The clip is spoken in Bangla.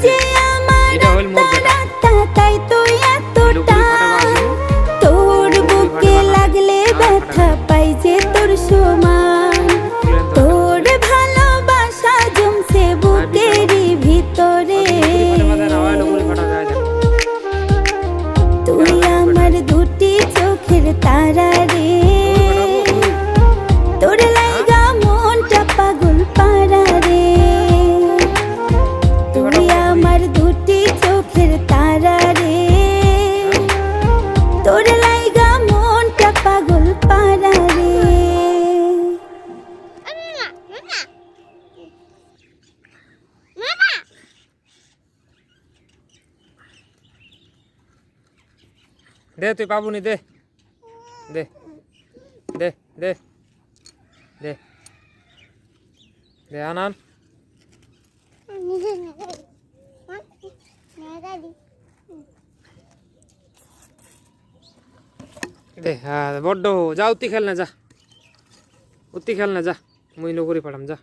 যে আমার এটা হল মোর বেটা তাই তো এতটা তোর বুকে লাগলে ব্যথা পাই যে তোর সমান তোর ভালোবাসা জমছে বুকেরই ভিতরে তুই আমার দুটি চোখের তারা রে তোর লাইগা মনটা পাগল পারা রে তুই আমার দুটি চোখের তারা রে তোর লাইগা মনটা পাগল পারা রে দে তুই পাবুনি দে দে দে দে দে দে আনান দে হ্যাঁ বড্ড যা উত্তি খেল না যা উত্তি খেল না যা মুই নগরি পাঠাম যা